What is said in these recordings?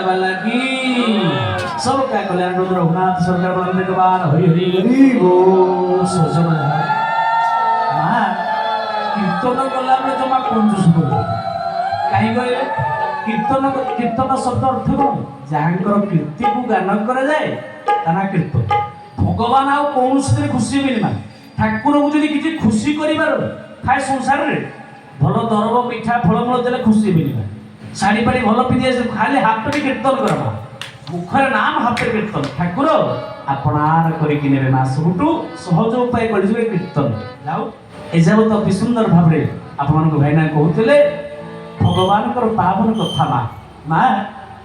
वाला की सबका कल्याण प्रभु रघुनाथ सरकार बंदे के बाद हरि हरि हरि बोल सजन मां कीर्तन कला में जमा कंजूस बोल कहीं गए कीर्तन शब्द अर्थ कौन जहां कीर्ति को गान करा जाए ताना कीर्तन भगवान आउ कौन से खुशी मिलना ठाकुर को जदि किसी खुशी करिबार थाए संसार रे भल दरब मिठा फलमूल देले खुशी मिलना शाड़ी पाड़ी भल पिंधि खाली हाथ भी कीर्तन करवा मुखर नाम हाथ कीर्तन ठाकुर आपणार करिकि नेबे ना सबुटु सहज उपाय करिजिबे कीर्तन जाऊ एजाबत अति सुंदर भाबरे आपन को भाईना कहउतले भगवान कर पावन कथा मां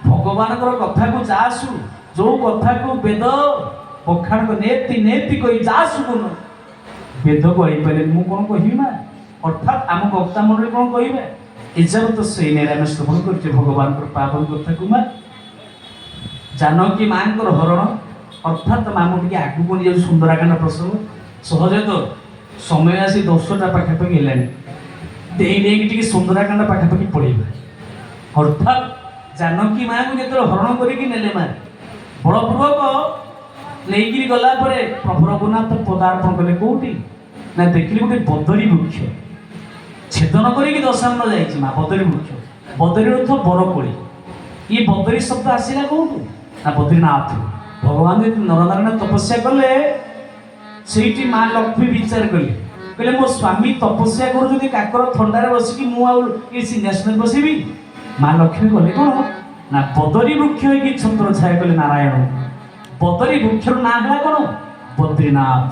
भगवान कर कथा को जासु जो कथा को वेद पखाण को नेति नेति कोई जासु कोन वेद कहि पले मु कोन कहि ना अर्थात आम वक्ता मंडली कोन कहिबे इजाबत से नेराम श्रवण करते भगवान कर पावन कथा को मां जानकी मां कर हरण अर्थात मामू टिके आगु को निजे सुंदराकांड प्रसंग सहज तो समय आसी 10टा पाखापाखि हेलानी देई देई टिके सुंदराकांड पाखापाखि पड़ेबा अर्थात जानकी मां को जेतो हरण करिकि नेले मां बलपूर्वक लेकिन गला परे प्रभु रघुनाथ पदार्पण कले कोठी ना देखली गोटे बदरी वृक्ष छेदन करिकि दशान्न जाइछि मां बदरी वृक्ष बदरी अर्थ बरकोली ये बदरी शब्द आसीला कोठु ना बद्रीनाथ भगवान नरनारायण तपस्या कले सेठी मां लक्ष्मी विचार कले कहले मो स्वामी तपस्या करू जदि काकर थंडारे बसिकि मु आ ए सिंहासन बसिबी मां लक्ष्मी कहले कोन ना बदरी वृक्ष कि छत्र छाया कले नारायण बदरी वृक्ष ना हला कोन बद्रीनाथ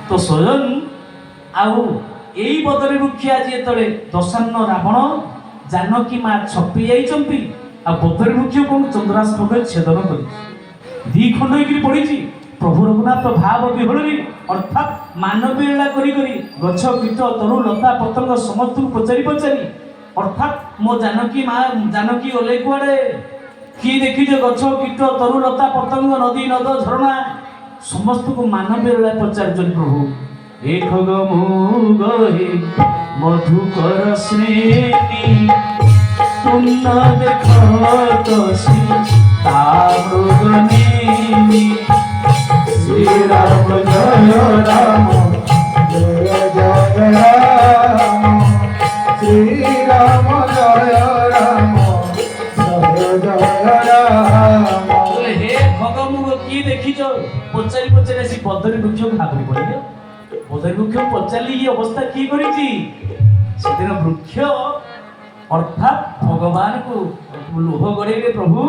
तो स्वयं आउ एई बदरी वृक्ष आज एतले दशान्न रावण जानकी मां छपी जाइचंती आ बदरी वृक्ष को चंद्रासन छेदन कर दी खंड होकर पड़ी प्रभु रघुनाथ भाव विहड़ी अर्थात मानवीय लीला करी गछ कीट तरु लता पतंग समस्त को पचारि पचारि अर्थात मो जानकी मां जानकी ओले कुआड़े कि देखी जो गछ कीट तरु लता पतंग नदी नद झरणा समस्त को मानवीय लीला पचार प्रभु एक गहे मधुकर स्नेही तुन्न देखत तामृगनेमी श्री राम जय राम जय जय राम श्री राम जय राम जय जय राम हे भगमुग की देखिछ पचारि पचारि आसी बदरी वृक्ष भाबरी पड़ियो बदरी वृक्ष पचारि ये अवस्था की करिछि सेदिन वृक्ष अर्थात भगवान को लोह गड़े प्रभु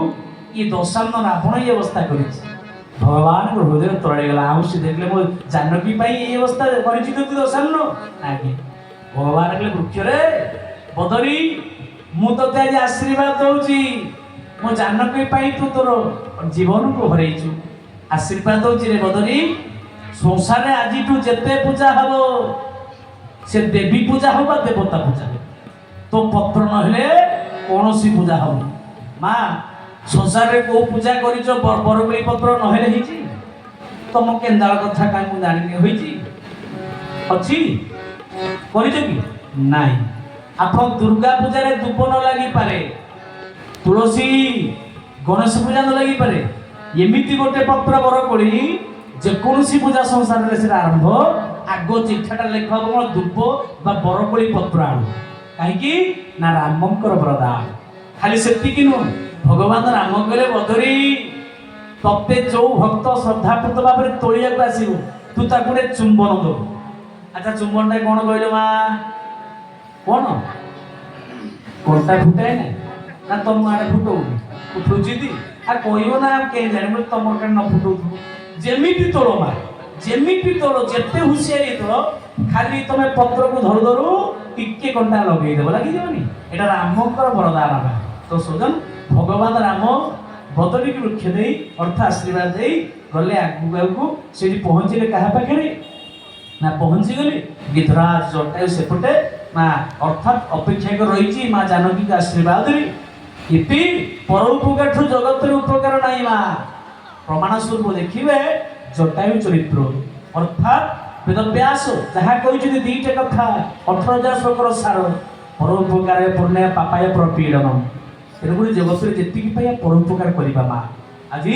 ये दशान्न रावण ये अवस्था कर भगवान को हृदय तले गला आउ से देखले मो जानकी पाई ये अवस्था करिछि तो दशान्न आगे भगवान कहले वृक्ष रे बदरी मु तो आज आशीर्वाद दउची मो जानकी पाई तू तोर जीवन को हरैछु आशीर्वाद दउची रे बदरी संसार रे आज तू जेते पूजा हबो से देवी पूजा हो बा देवता पूजा तो पत्र नहले कौन सी पूजा हम माँ संसार रे को पूजा करिछ बरगुली पत्र नहले हिची तुम केंदाल कथा काई मु जानि होईची अछि करिछ कि नाही आपण दुर्गा पूजा रे धूप न लागि पारे तुलसी गणेश पूजा न लागि पारे एमिति गोटे पत्र बरगुली जे कोनसी पूजा संसार रे से आरंभ आगो चिठाटा लेखब धूप बा बरगुली पत्र आनु कहीं ना रामंकर वरदान खाली सेतिकी नु भगवान राम कहले बदरी तते जो भक्त श्रद्धापूत भाव में तोलिया को आसीबु तू ताकू रे चुंबन दो अच्छा चुंबन कौन कहल मां कौन कोनटा फुटाए ना तुम आड़े फुटो फुटुची आ कहियो ना के जानि तुम के न फुटो जेमिति तोलो मां जेमिति तोलो जेते हुसियारी तोलो खाली तुम पत्र को धर धरू टिके कंटा लगे देव लगी जानी एटा रामकर वरदान तो सजन भगवान राम बदरी वृक्ष दे अर्थ आशीर्वाद दे गले आगु आगु से पहुँचले क्या पाखे ना पहुँची गले गिधराज जटायु सेपटे माँ अर्थात अपेक्षा कर रही माँ जानकी का आशीर्वाद इति पर उपकार जगत उपकार नहीं माँ प्रमाण स्वरूप देखिए जटायु चरित्र अर्थात वेदव्यास जहाँ कही दीटे कथा 18,000 श्लोकर सार परोपकार पुण्य पापाय प्रपीड़नम ତେଣୁକରି ଜଗତରେ ଯେତିକି ପାଇବା ପରୋପକାର କରିବା ମା। ଆଜି